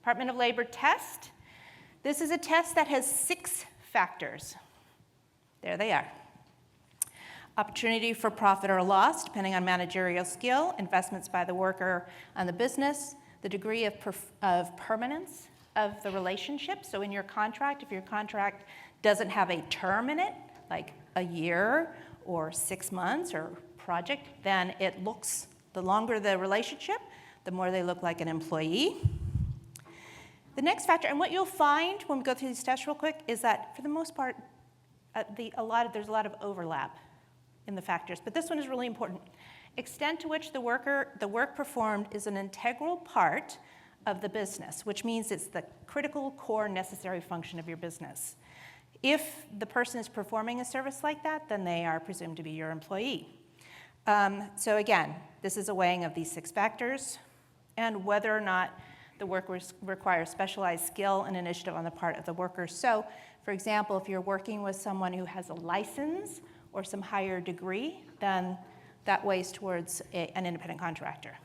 Department of Labor test. This is a test that has 6 factors. There they are. Opportunity for profit or loss, depending on managerial skill, investments by the worker on the business, the degree of permanence of the relationship. So in your contract, if your contract doesn't have a term in it, like a year or 6 months or project, then it looks, the longer the relationship, the more they look like an employee. The next factor, and what you'll find when we go through these tests real quick, is that for the most part, there's a lot of overlap in the factors, but this one is really important. Extent to which the work performed is an integral part of the business, which means it's the critical core necessary function of your business. If the person is performing a service like that, then they are presumed to be your employee. So again, this is a weighing of these 6 factors and whether or not the work requires specialized skill and initiative on the part of the worker. So, for example, if you're working with someone who has a license or some higher degree, then that weighs towards an independent contractor.